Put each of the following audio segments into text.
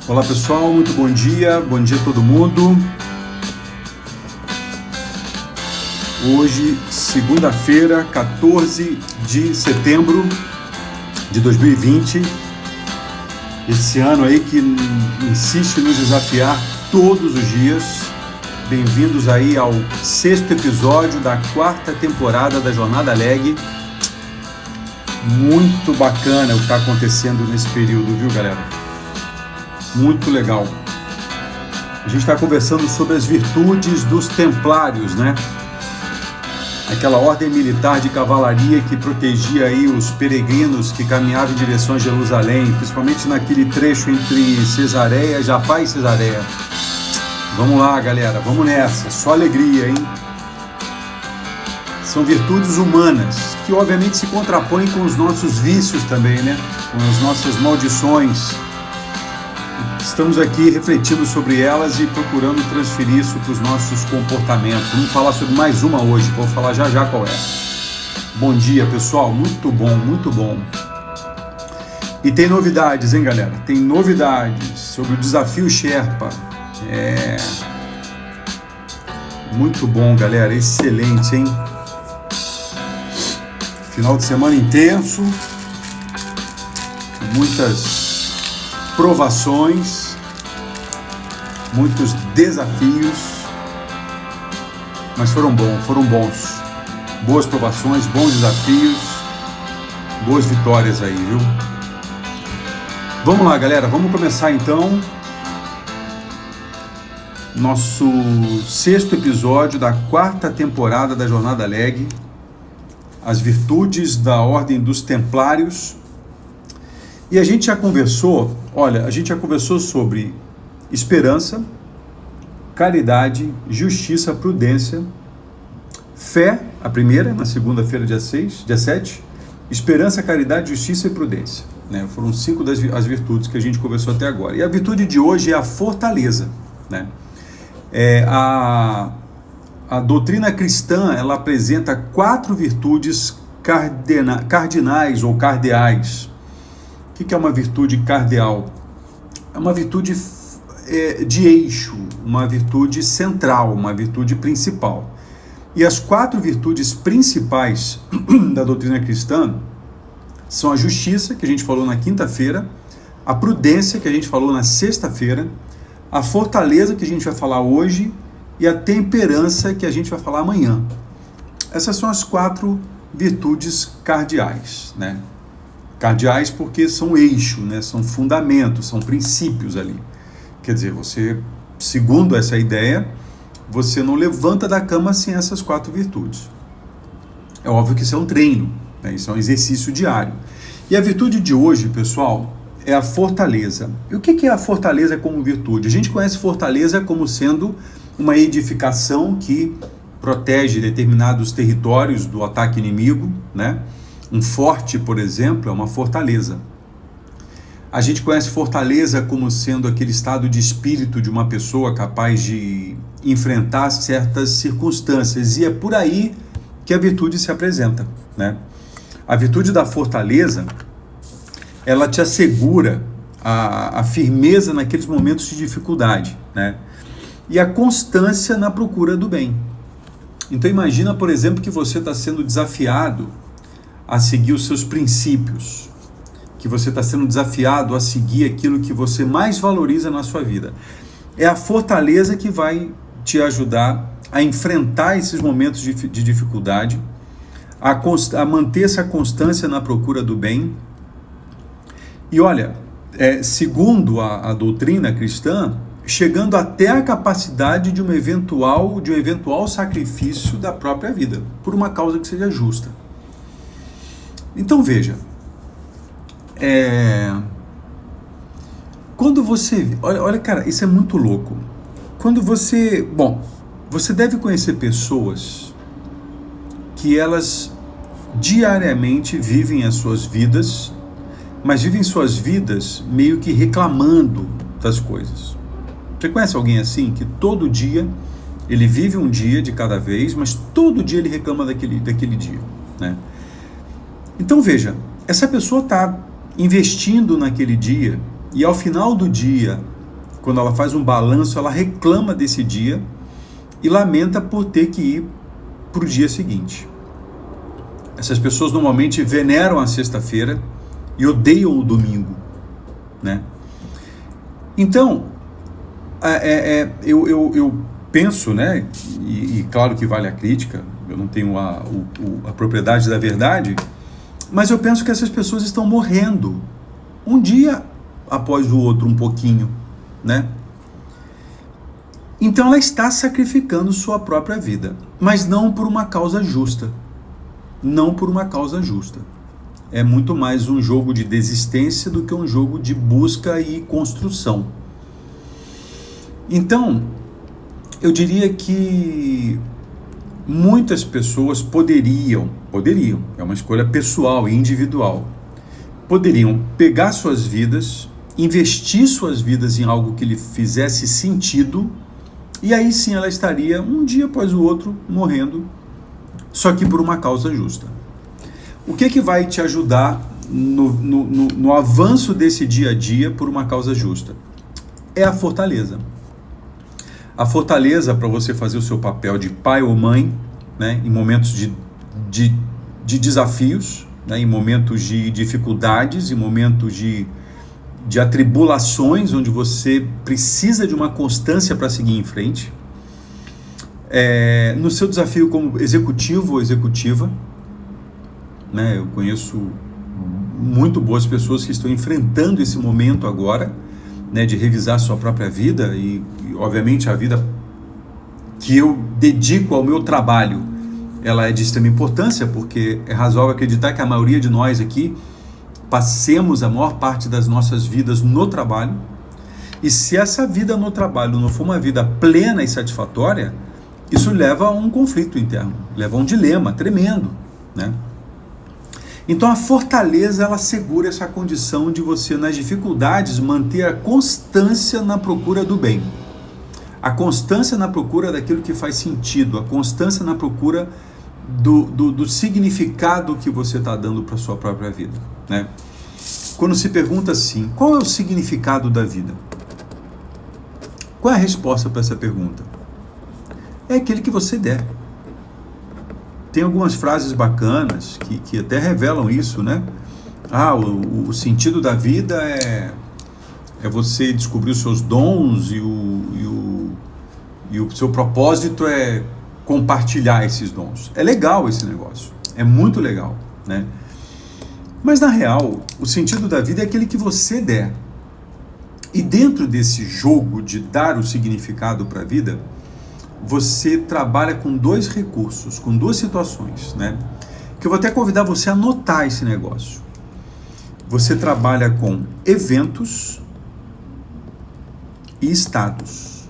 Olá pessoal, muito bom dia a todo mundo. Hoje, segunda-feira, 14 de setembro de 2020. Esse ano aí que insiste em nos desafiar todos os dias. Bem-vindos aí ao 6º episódio da 4ª temporada da Jornada Leg. Muito bacana o que está acontecendo nesse período, viu, galera? Muito legal. A gente está conversando sobre as virtudes dos templários, né? Aquela ordem militar de cavalaria que protegia aí os peregrinos que caminhavam em direção a Jerusalém, principalmente naquele trecho entre Cesareia e Jafá e Cesareia. Vamos lá, galera, vamos nessa, só alegria, hein? São virtudes humanas, que obviamente se contrapõem com os nossos vícios também, né? Com as nossas maldições. Estamos aqui refletindo sobre elas e procurando transferir isso para os nossos comportamentos. Vamos falar sobre mais uma hoje, vou falar já qual é. Bom dia, pessoal, muito bom, muito bom. E tem novidades, hein, galera? Tem novidades sobre o desafio Sherpa. Muito bom, galera, excelente, hein? Final de semana intenso, muitas provações, muitos desafios, mas foram bons. Boas provações, bons desafios, boas vitórias aí, viu? Vamos lá, galera, vamos começar então nosso 6º episódio da 4ª temporada da Jornada Leg, as virtudes da Ordem dos Templários. E a gente já conversou, sobre esperança, caridade, justiça, prudência, fé, a primeira, na segunda-feira, dia 7, esperança, caridade, justiça e prudência. Né? Foram 5 as virtudes que a gente conversou até agora. E a virtude de hoje é a fortaleza. Né? A doutrina cristã, ela apresenta 4 virtudes cardinais ou cardeais. O que é uma virtude cardeal? É uma virtude de eixo, uma virtude central, uma virtude principal. E as 4 virtudes principais da doutrina cristã são a justiça, que a gente falou na quinta-feira, a prudência, que a gente falou na sexta-feira, a fortaleza, que a gente vai falar hoje, e a temperança, que a gente vai falar amanhã. Essas são as 4 virtudes cardeais, né? Cardeais porque são eixo, né? São fundamentos, são princípios ali. Quer dizer, você, segundo essa ideia, você não levanta da cama sem essas 4 virtudes. É óbvio que isso é um treino, né? Isso é um exercício diário. E a virtude de hoje, pessoal, é a fortaleza. E o que é a fortaleza como virtude? A gente conhece fortaleza como sendo uma edificação que protege determinados territórios do ataque inimigo, né? Um forte, por exemplo, é uma fortaleza. A gente conhece fortaleza como sendo aquele estado de espírito de uma pessoa capaz de enfrentar certas circunstâncias, e é por aí que a virtude se apresenta, né? A virtude da fortaleza, ela te assegura a firmeza naqueles momentos de dificuldade, né? E a constância na procura do bem. Então imagina, por exemplo, que você está sendo desafiado a seguir os seus princípios, que você está sendo desafiado a seguir aquilo que você mais valoriza na sua vida. É a fortaleza que vai te ajudar a enfrentar esses momentos de dificuldade, a manter essa constância na procura do bem. E olha, segundo a doutrina cristã, chegando até a capacidade de um eventual sacrifício da própria vida, por uma causa que seja justa. Então veja, quando você, olha cara, isso é muito louco. Quando você deve conhecer pessoas que elas diariamente vivem as suas vidas, mas vivem suas vidas meio que reclamando das coisas. Você conhece alguém assim, que todo dia, ele vive um dia de cada vez, mas todo dia ele reclama daquele dia, né? Então veja, essa pessoa está investindo naquele dia E ao final do dia, quando ela faz um balanço, ela reclama desse dia e lamenta por ter que ir para o dia seguinte. Essas pessoas normalmente veneram a sexta-feira e odeiam o domingo, né? Então, eu penso, né? E claro que vale a crítica, eu não tenho a propriedade da verdade, mas eu penso que essas pessoas estão morrendo um dia após o outro, um pouquinho, né? Então ela está sacrificando sua própria vida, mas não por uma causa justa. Não por uma causa justa. É muito mais um jogo de desistência do que um jogo de busca e construção. Então, eu diria que muitas pessoas poderiam, é uma escolha pessoal e individual, poderiam pegar suas vidas, investir suas vidas em algo que lhe fizesse sentido, e aí sim ela estaria um dia após o outro morrendo, só que por uma causa justa. O que vai te ajudar no avanço desse dia a dia por uma causa justa? É a fortaleza. A fortaleza para você fazer o seu papel de pai ou mãe, né, em momentos de desafios, né, em momentos de dificuldades, em momentos de atribulações, onde você precisa de uma constância para seguir em frente. No seu desafio como executivo ou executiva, né, eu conheço muito boas pessoas que estão enfrentando esse momento agora, né, de revisar sua própria vida e obviamente a vida que eu dedico ao meu trabalho, ela é de extrema importância, porque é razoável acreditar que a maioria de nós aqui passemos a maior parte das nossas vidas no trabalho, e se essa vida no trabalho não for uma vida plena e satisfatória, isso leva a um conflito interno, leva a um dilema tremendo, né? Então a fortaleza, ela segura essa condição de você, nas dificuldades, manter a constância na procura do bem, a constância na procura daquilo que faz sentido, a constância na procura do significado que você está dando para a sua própria vida, né? Quando se pergunta assim, qual é o significado da vida? Qual é a resposta para essa pergunta? É aquele que você der. Tem algumas frases bacanas que até revelam isso, né? O sentido da vida é você descobrir os seus dons e o seu propósito é compartilhar esses dons. É legal esse negócio, é muito legal, né? Mas na real, o sentido da vida é aquele que você der. E dentro desse jogo de dar o significado para a vida, você trabalha com dois recursos, com duas situações, né? Que eu vou até convidar você a anotar esse negócio. Você trabalha com eventos e estados.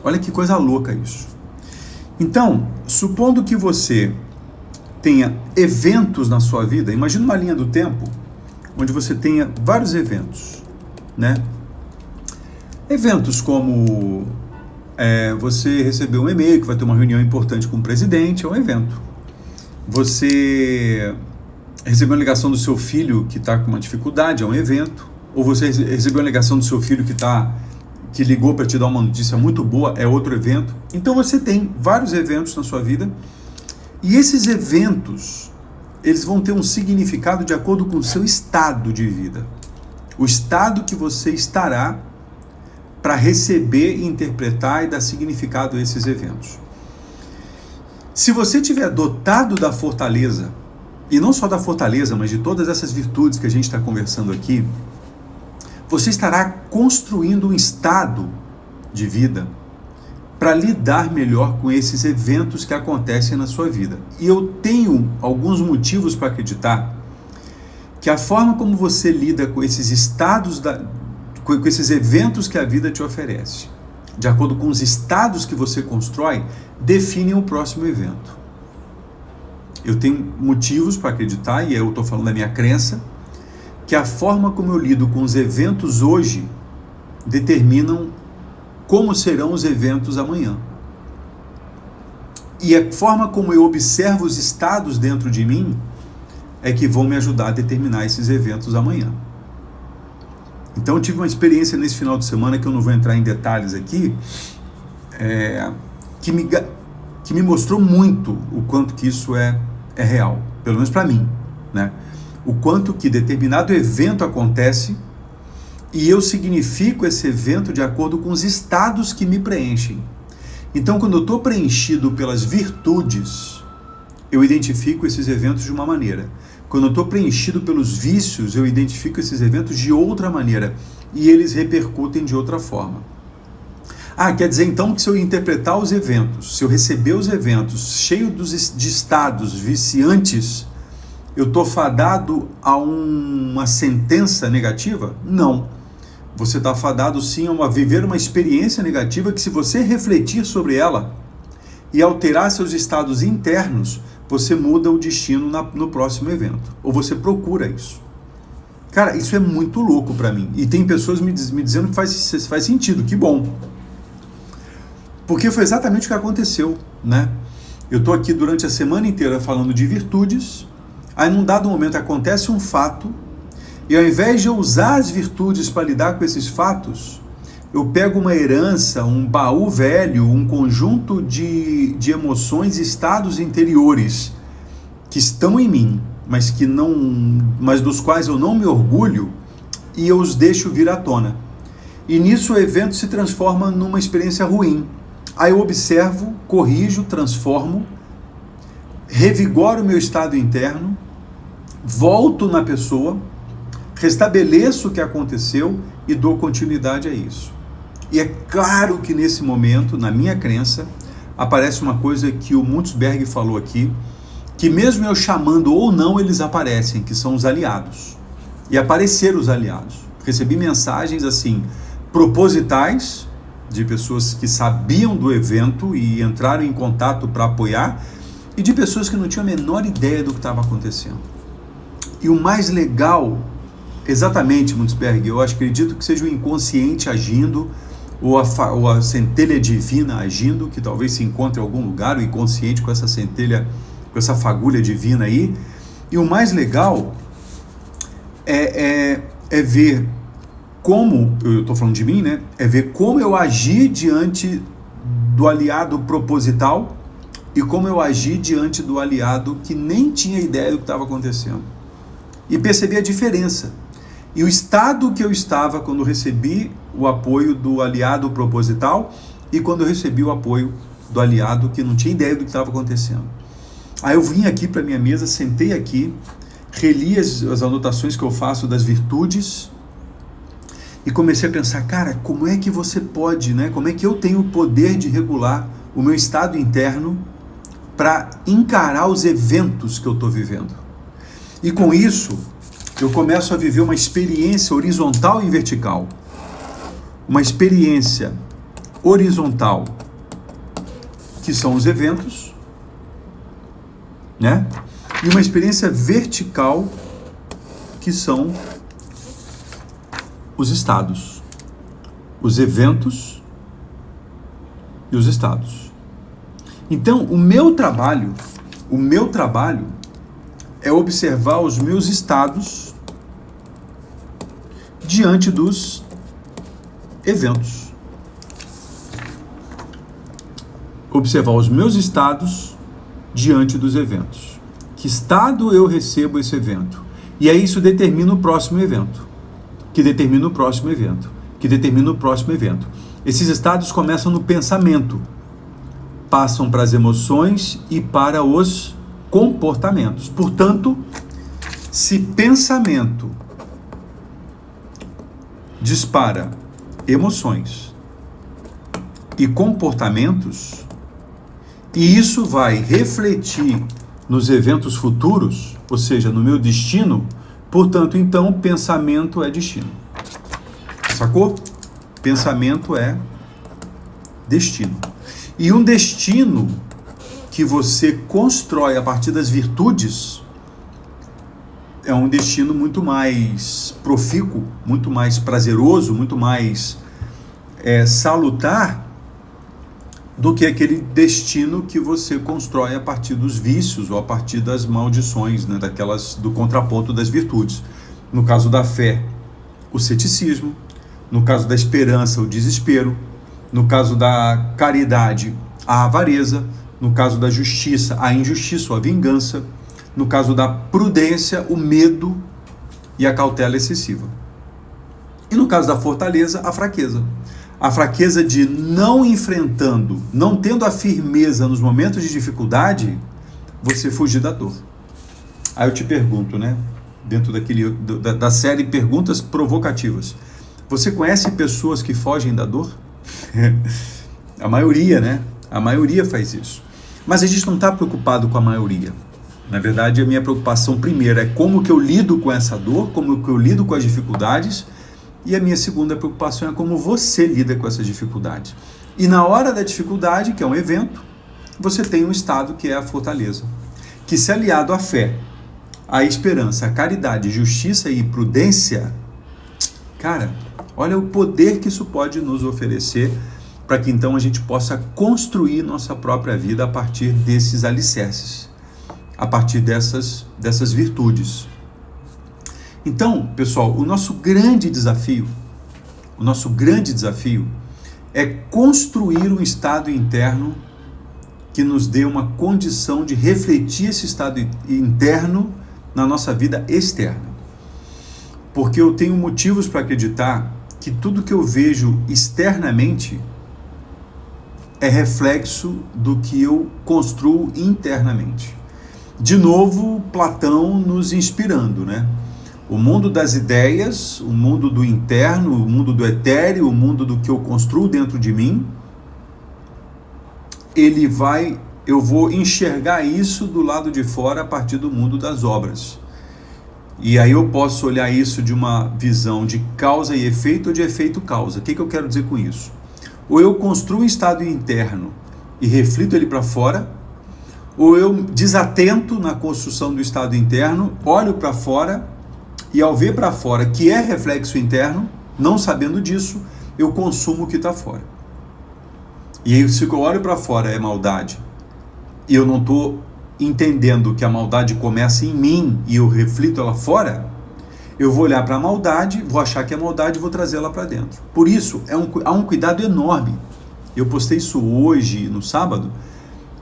Olha que coisa louca isso. Então, supondo que você tenha eventos na sua vida, imagina uma linha do tempo onde você tenha vários eventos, né? Eventos como você receber um e-mail que vai ter uma reunião importante com o presidente, é um evento. Você receber uma ligação do seu filho que está com uma dificuldade, é um evento. Ou você receber uma ligação do seu filho que ligou para te dar uma notícia muito boa, é outro evento. Então você tem vários eventos na sua vida, e esses eventos, eles vão ter um significado de acordo com o seu estado de vida. O estado que você estará para receber, interpretar e dar significado a esses eventos. Se você tiver dotado da fortaleza, e não só da fortaleza, mas de todas essas virtudes que a gente está conversando aqui, você estará construindo um estado de vida para lidar melhor com esses eventos que acontecem na sua vida. E eu tenho alguns motivos para acreditar que a forma como você lida com esses estados, com esses eventos que a vida te oferece, de acordo com os estados que você constrói, definem o próximo evento. Eu tenho motivos para acreditar, e eu estou falando da minha crença, que a forma como eu lido com os eventos hoje determinam como serão os eventos amanhã. E a forma como eu observo os estados dentro de mim é que vão me ajudar a determinar esses eventos amanhã. Então eu tive uma experiência nesse final de semana, que eu não vou entrar em detalhes aqui, que me mostrou muito o quanto que isso é real, pelo menos para mim, né? O quanto que determinado evento acontece e eu significo esse evento de acordo com os estados que me preenchem. Então, quando eu estou preenchido pelas virtudes, eu identifico esses eventos de uma maneira. Quando eu estou preenchido pelos vícios, eu identifico esses eventos de outra maneira. E eles repercutem de outra forma. Quer dizer então que se eu interpretar os eventos, se eu receber os eventos cheio de estados viciantes, eu estou fadado a uma sentença negativa? Não. Você está fadado sim a viver uma experiência negativa que, se você refletir sobre ela e alterar seus estados internos, você muda o destino no próximo evento. Ou você procura isso. Cara, isso é muito louco para mim. E tem pessoas me dizendo que faz sentido. Que bom. Porque foi exatamente o que aconteceu, né? Eu estou aqui durante a semana inteira falando de virtudes. Aí, num dado momento, acontece um fato. E ao invés de eu usar as virtudes para lidar com esses fatos, eu pego uma herança, um baú velho, um conjunto de emoções e estados interiores que estão em mim, mas dos quais eu não me orgulho, e eu os deixo vir à tona. E nisso o evento se transforma numa experiência ruim. Aí eu observo, corrijo, transformo, revigoro o meu estado interno, volto na pessoa, restabeleço o que aconteceu e dou continuidade a isso. E é claro que nesse momento, na minha crença, aparece uma coisa que o Munzberg falou aqui, que mesmo eu chamando ou não, eles aparecem, que são os aliados. E apareceram os aliados. Recebi mensagens assim, propositais, de pessoas que sabiam do evento e entraram em contato para apoiar, e de pessoas que não tinham a menor ideia do que estava acontecendo. E o mais legal, exatamente, Munzberg, eu acredito que seja o inconsciente agindo, ou a centelha divina agindo, que talvez se encontre em algum lugar, o inconsciente com essa centelha, com essa fagulha divina aí. E o mais legal é ver como, eu estou falando de mim, né? É ver como eu agi diante do aliado proposital e como eu agi diante do aliado que nem tinha ideia do que estava acontecendo. E perceber a diferença. E o estado que eu estava quando recebi o apoio do aliado proposital e quando eu recebi o apoio do aliado que não tinha ideia do que estava acontecendo. Aí eu vim aqui para minha mesa, sentei aqui, reli as anotações que eu faço das virtudes e comecei a pensar, cara, como é que você pode, né? Como é que eu tenho o poder de regular o meu estado interno para encarar os eventos que eu estou vivendo? E com isso, eu começo a viver uma experiência horizontal e vertical. Uma experiência horizontal, que são os eventos, né? E uma experiência vertical, que são os estados. Os eventos e os estados. Então, o meu trabalho é observar os meus estados diante dos eventos. Observar os meus estados diante dos eventos. Que estado eu recebo esse evento? E aí isso determina o próximo evento. Que determina o próximo evento. Que determina o próximo evento. Esses estados começam no pensamento, passam para as emoções e para os comportamentos. Portanto, se pensamento dispara emoções e comportamentos, e isso vai refletir nos eventos futuros, ou seja, no meu destino, portanto, então, pensamento é destino. Sacou? Pensamento é destino. E um destino que você constrói a partir das virtudes é um destino muito mais profícuo, muito mais prazeroso, muito mais salutar do que aquele destino que você constrói a partir dos vícios ou a partir das maldições, né, do contraponto das virtudes. No caso da fé, o ceticismo; no caso da esperança, o desespero; no caso da caridade, a avareza; no caso da justiça, a injustiça ou a vingança; no caso da prudência, o medo e a cautela excessiva. E no caso da fortaleza, a fraqueza. A fraqueza de não enfrentando, não tendo a firmeza nos momentos de dificuldade, você fugir da dor. Aí eu te pergunto, né? Dentro da série Perguntas Provocativas. Você conhece pessoas que fogem da dor? A maioria, né? A maioria faz isso. Mas a gente não está preocupado com a maioria. Na verdade, a minha preocupação primeira é como que eu lido com essa dor, como que eu lido com as dificuldades, e a minha segunda preocupação é como você lida com essas dificuldades. E na hora da dificuldade, que é um evento, você tem um estado que é a fortaleza, que se aliado à fé, à esperança, à caridade, justiça e prudência, cara, olha o poder que isso pode nos oferecer para que então a gente possa construir nossa própria vida a partir desses alicerces, a partir dessas virtudes. Então, pessoal, o nosso grande desafio é construir um estado interno que nos dê uma condição de refletir esse estado interno na nossa vida externa. Porque eu tenho motivos para acreditar que tudo que eu vejo externamente é reflexo do que eu construo internamente. De novo, Platão nos inspirando, né? O mundo das ideias, o mundo do interno, o mundo do etéreo, o mundo do que eu construo dentro de mim, eu vou enxergar isso do lado de fora a partir do mundo das obras. E aí eu posso olhar isso de uma visão de causa e efeito ou de efeito-causa. O que eu quero dizer com isso? Ou eu construo um estado interno e reflito ele para fora, ou eu desatento na construção do estado interno, olho para fora, e ao ver para fora que é reflexo interno, não sabendo disso, eu consumo o que está fora. E aí, se eu olho para fora é maldade, e eu não estou entendendo que a maldade começa em mim e eu reflito ela fora, eu vou olhar para a maldade, vou achar que é maldade e vou trazer ela para dentro. Por isso, há um cuidado enorme. Eu postei isso hoje, no sábado,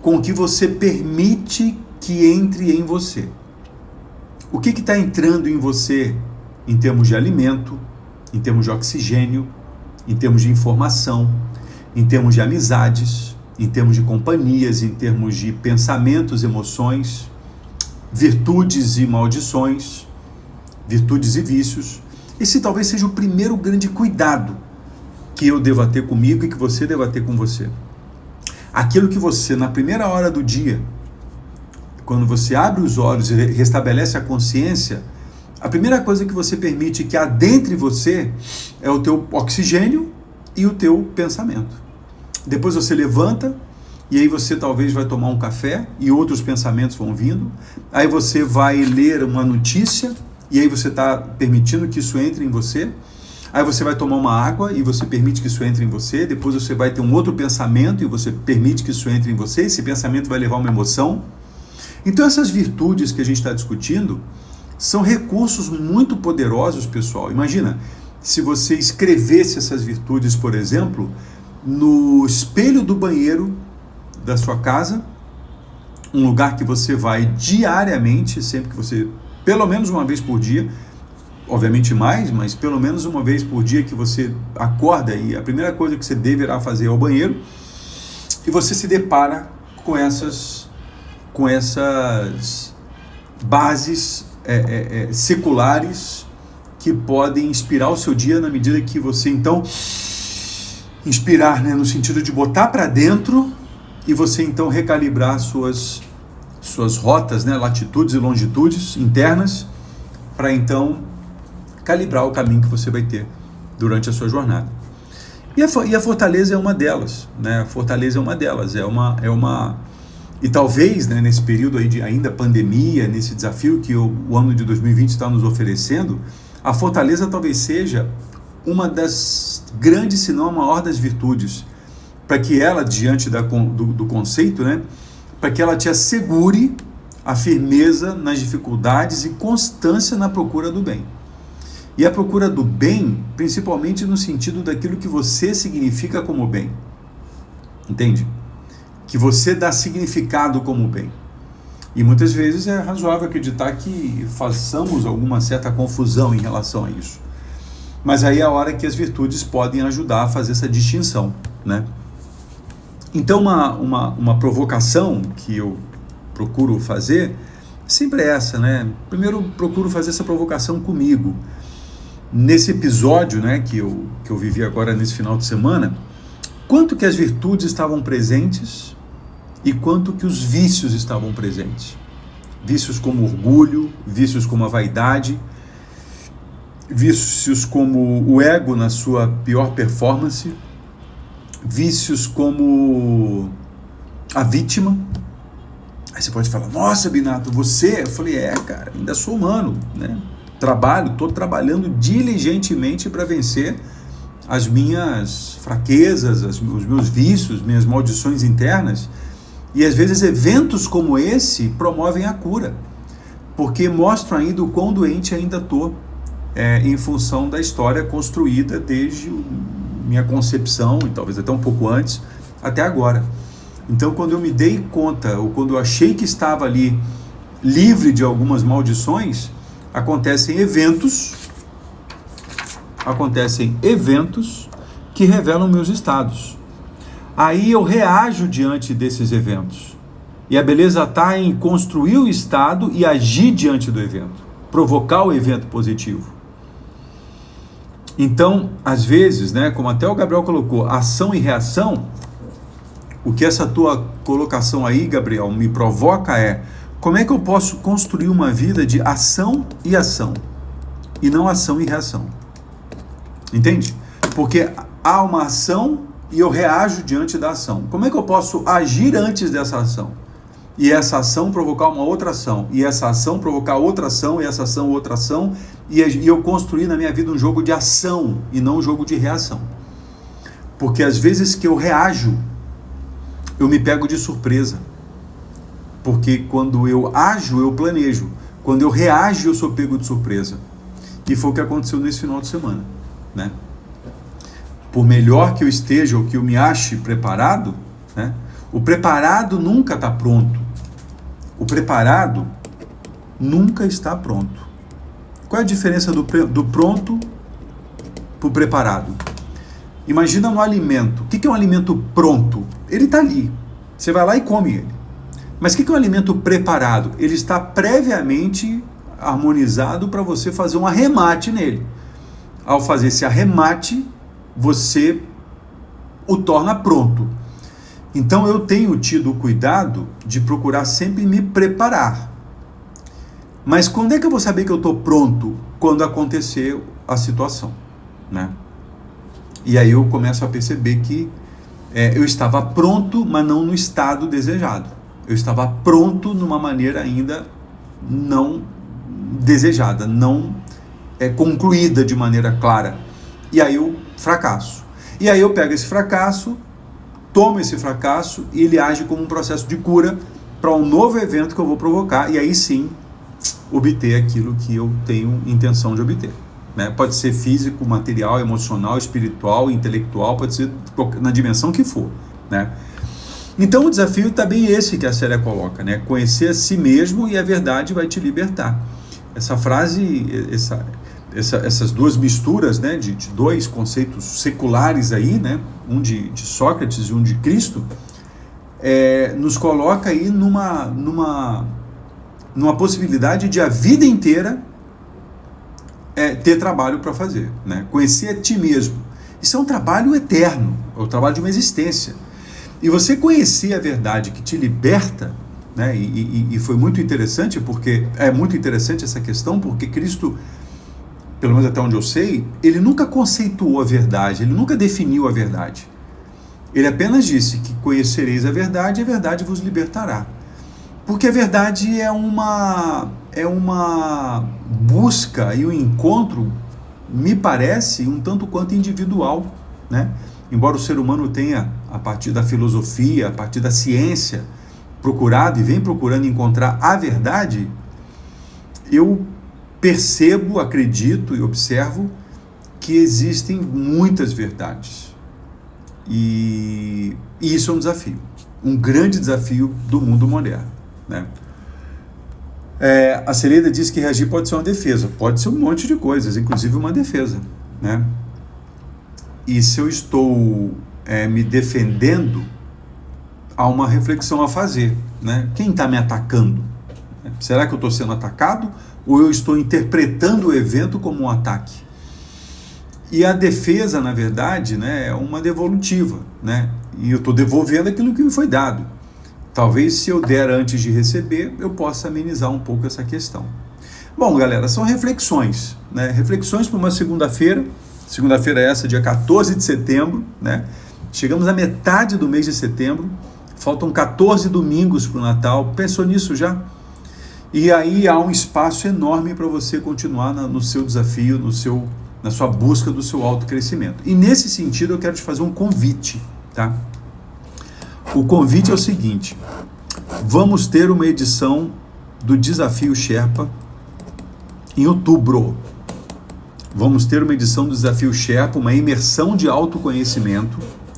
com o que você permite que entre em você. O que está entrando em você em termos de alimento, em termos de oxigênio, em termos de informação, em termos de amizades, em termos de companhias, em termos de pensamentos, emoções, virtudes e maldições, virtudes e vícios. Esse talvez seja o primeiro grande cuidado que eu deva ter comigo e que você deva ter com você. Aquilo que você, na primeira hora do dia, quando você abre os olhos e restabelece a consciência, a primeira coisa que você permite que adentre você é o teu oxigênio e o teu pensamento. Depois você levanta e aí você talvez vai tomar um café e outros pensamentos vão vindo. Aí você vai ler uma notícia e aí você está permitindo que isso entre em você. Aí você vai tomar uma água e você permite que isso entre em você. Depois você vai ter um outro pensamento e você permite que isso entre em você. Esse pensamento vai levar uma emoção. Então essas virtudes que a gente está discutindo são recursos muito poderosos, pessoal. Imagina, se você escrevesse essas virtudes, por exemplo, no espelho do banheiro da sua casa, um lugar que você vai diariamente, sempre que você, pelo menos uma vez por dia, obviamente mais, mas pelo menos uma vez por dia que você acorda e a primeira coisa que você deverá fazer é o banheiro, e você se depara com essas bases seculares que podem inspirar o seu dia na medida que você então inspirar, né, no sentido de botar para dentro e você então recalibrar suas rotas, né, latitudes e longitudes internas para então calibrar o caminho que você vai ter durante a sua jornada. E a fortaleza é uma delas, né? A fortaleza é uma delas, e talvez, né, nesse período aí de ainda pandemia, nesse desafio que o ano de 2020 está nos oferecendo, a fortaleza talvez seja uma das grandes, se não a maior das virtudes, para que ela, diante do conceito, né, para que ela te assegure a firmeza nas dificuldades e constância na procura do bem. E a procura do bem, principalmente no sentido daquilo que você significa como bem. Entende? Que você dá significado como bem. E muitas vezes é razoável acreditar que façamos alguma certa confusão em relação a isso. Mas aí é a hora que as virtudes podem ajudar a fazer essa distinção, né? Então uma provocação que eu procuro fazer sempre é essa, né? Primeiro procuro fazer essa provocação comigo. Nesse episódio, né, que eu vivi agora nesse final de semana, quanto que as virtudes estavam presentes e quanto que os vícios estavam presentes. Vícios como orgulho, vícios como a vaidade, vícios como o ego na sua pior performance, vícios como a vítima. Aí você pode falar, nossa, Binato, você? Eu falei, cara, ainda sou humano, né? Estou trabalhando diligentemente para vencer as minhas fraquezas, os meus vícios, minhas maldições internas. E às vezes eventos como esse promovem a cura, porque mostram ainda o quão doente ainda estou em função da história construída desde minha concepção, e talvez até um pouco antes, até agora. Então, quando eu me dei conta, ou quando eu achei que estava ali livre de algumas maldições, acontecem eventos que revelam meus estados. Aí eu reajo diante desses eventos. E a beleza está em construir o estado e agir diante do evento, provocar o evento positivo. Então, às vezes, né, como até o Gabriel colocou, ação e reação, o que essa tua colocação aí, Gabriel, me provoca é: como é que eu posso construir uma vida de ação, e não ação e reação? Entende? Porque há uma ação e eu reajo diante da ação. Como é que eu posso agir antes dessa ação? E essa ação provocar uma outra ação, e essa ação provocar outra ação, e essa ação outra ação, e eu construir na minha vida um jogo de ação e não um jogo de reação. Porque às vezes que eu reajo, eu me pego de surpresa. Porque quando eu ajo, eu planejo. Quando eu reajo, eu sou pego de surpresa. E foi o que aconteceu nesse final de semana, né? Por melhor que eu esteja ou que eu me ache preparado, né? O preparado nunca está pronto. O preparado nunca está pronto. Qual é a diferença do pronto para o preparado? Imagina um alimento. O que é um alimento pronto? Ele está ali. Você vai lá e come ele. Mas o que é um alimento preparado? Ele está previamente harmonizado para você fazer um arremate nele. Ao fazer esse arremate, você o torna pronto. Então eu tenho tido o cuidado de procurar sempre me preparar. Mas quando é que eu vou saber que eu estou pronto? Quando acontecer a situação, né? E aí eu começo a perceber que eu estava pronto, mas não no estado desejado. Eu estava pronto numa maneira ainda não desejada, não concluída de maneira clara. E aí eu fracasso. E aí eu pego esse fracasso, tomo esse fracasso e ele age como um processo de cura para um novo evento que eu vou provocar, e aí sim obter aquilo que eu tenho intenção de obter, né? Pode ser físico, material, emocional, espiritual, intelectual, pode ser na dimensão que for, né? Então o desafio está bem esse que a Célia coloca, né? Conhecer a si mesmo e a verdade vai te libertar. Essa frase, essas duas misturas, né, de dois conceitos seculares aí, né, um de Sócrates e um de Cristo, nos coloca aí numa possibilidade de a vida inteira ter trabalho para fazer, né? Conhecer a ti mesmo. Isso é um trabalho eterno, é o trabalho de uma existência. E você conhecer a verdade que te liberta, né? E foi muito interessante, porque é muito interessante essa questão, porque Cristo, pelo menos até onde eu sei, ele nunca conceituou a verdade, ele nunca definiu a verdade. Ele apenas disse que conhecereis a verdade e a verdade vos libertará. Porque a verdade é uma busca e um encontro, me parece, um tanto quanto individual, né? embora o ser humano tenha, a partir da filosofia, a partir da ciência, procurado e vem procurando encontrar a verdade, eu percebo, acredito e observo que existem muitas verdades. E isso é um desafio, um grande desafio do mundo moderno, né? A Celeda diz que reagir pode ser uma defesa, pode ser um monte de coisas, inclusive uma defesa, né? E se eu estou me defendendo, há uma reflexão a fazer, né? Quem está me atacando? Será que eu estou sendo atacado ou eu estou interpretando o evento como um ataque? E a defesa, na verdade, né, é uma devolutiva, né? E eu estou devolvendo aquilo que me foi dado. Talvez se eu der antes de receber, eu possa amenizar um pouco essa questão. Bom, galera, são reflexões, né? Reflexões para uma segunda-feira. Segunda-feira é essa, dia 14 de setembro, né? Chegamos à metade do mês de setembro. Faltam 14 domingos para o Natal. Pensou nisso já? E aí há um espaço enorme para você continuar no seu desafio, na sua busca do seu autocrescimento. E nesse sentido eu quero te fazer um convite, tá? O convite é o seguinte: vamos ter uma edição do Desafio Sherpa em outubro. Vamos ter uma edição do Desafio Sherpa, uma imersão de autoconhecimento,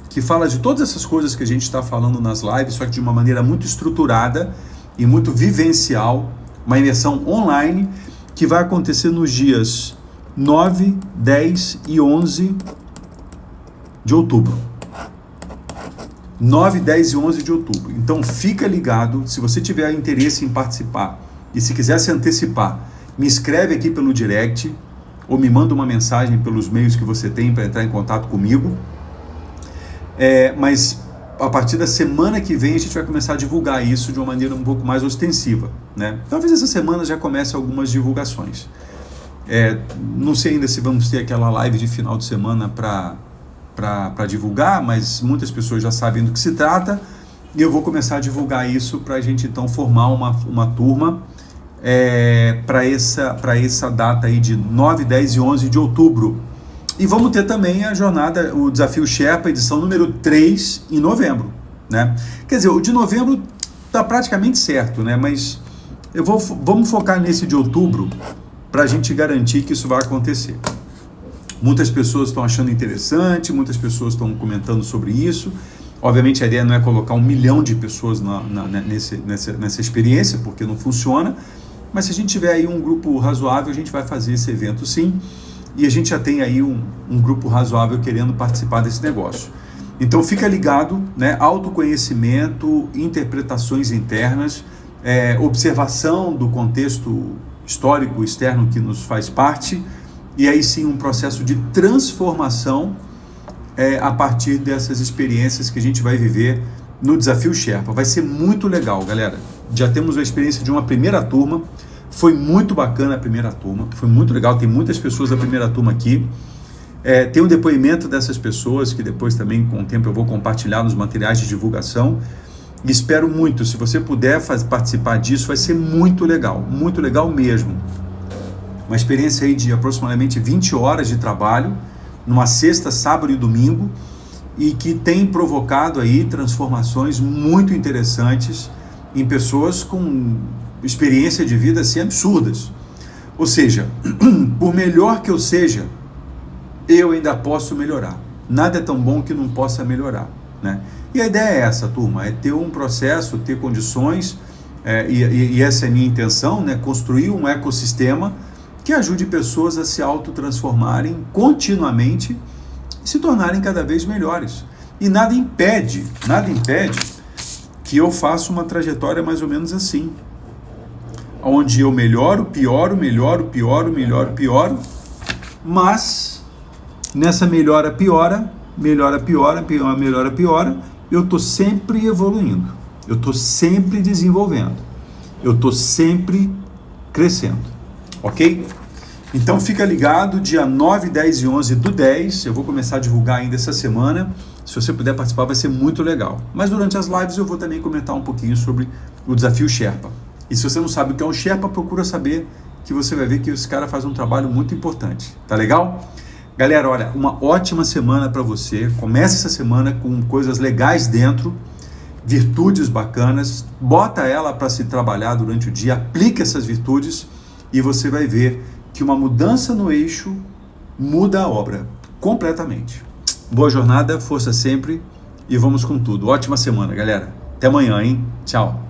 que fala de todas essas coisas que a gente está falando nas lives, só que de uma maneira muito estruturada e muito vivencial, uma imersão online, que vai acontecer nos dias 9, 10 e 11 de outubro. 9, 10 e 11 de outubro. Então fica ligado, se você tiver interesse em participar e se quiser se antecipar, me escreve aqui pelo direct ou me manda uma mensagem pelos meios que você tem para entrar em contato comigo. Mas a partir da semana que vem a gente vai começar a divulgar isso de uma maneira um pouco mais ostensiva, né? Talvez essa semana já comece algumas divulgações. Não sei ainda se vamos ter aquela live de final de semana para divulgar, mas muitas pessoas já sabem do que se trata, e eu vou começar a divulgar isso para a gente então formar uma turma para essa data aí de 9, 10 e 11 de outubro. E vamos ter também a jornada, o Desafio Sherpa, edição número 3, em novembro, né? Quer dizer, o de novembro está praticamente certo, né? Mas vamos focar nesse de outubro para a gente garantir que isso vai acontecer. Muitas pessoas estão achando interessante, muitas pessoas estão comentando sobre isso. Obviamente a ideia não é colocar 1 milhão de pessoas nessa experiência, porque não funciona, mas se a gente tiver aí um grupo razoável, a gente vai fazer esse evento sim, e a gente já tem aí um grupo razoável querendo participar desse negócio. Então fica ligado, né? Autoconhecimento, interpretações internas, observação do contexto histórico externo que nos faz parte, e aí sim um processo de transformação a partir dessas experiências que a gente vai viver no Desafio Sherpa. Vai ser muito legal, galera. Já temos a experiência de uma primeira turma, foi muito bacana a primeira turma, foi muito legal, tem muitas pessoas da primeira turma aqui. Tem um depoimento dessas pessoas que depois também com o tempo eu vou compartilhar nos materiais de divulgação. E espero muito, se você puder participar disso, vai ser muito legal mesmo. Uma experiência aí de aproximadamente 20 horas de trabalho, numa sexta, sábado e domingo, e que tem provocado aí transformações muito interessantes em pessoas com experiência de vida assim absurdas. Ou seja, por melhor que eu seja, eu ainda posso melhorar. Nada é tão bom que não possa melhorar, né? E a ideia é essa, turma, é ter um processo, ter condições, e essa é a minha intenção, né? Construir um ecossistema que ajude pessoas a se autotransformarem continuamente e se tornarem cada vez melhores. E nada impede que eu faça uma trajetória mais ou menos assim, onde eu melhoro, pioro, mas nessa melhora, piora, eu estou sempre evoluindo, eu estou sempre desenvolvendo, eu estou sempre crescendo, ok? Então fica ligado, dia 9, 10 e 11 do 10, eu vou começar a divulgar ainda essa semana. Se você puder participar vai ser muito legal. Mas durante as lives eu vou também comentar um pouquinho sobre o Desafio Sherpa. E se você não sabe o que é um Sherpa, procura saber, que você vai ver que esse cara faz um trabalho muito importante. Tá legal? Galera, olha, uma ótima semana para você. Comece essa semana com coisas legais dentro, virtudes bacanas. Bota ela para se trabalhar durante o dia, aplique essas virtudes e você vai ver que uma mudança no eixo muda a obra completamente. Boa jornada, força sempre e vamos com tudo. Ótima semana, galera. Até amanhã, hein? Tchau.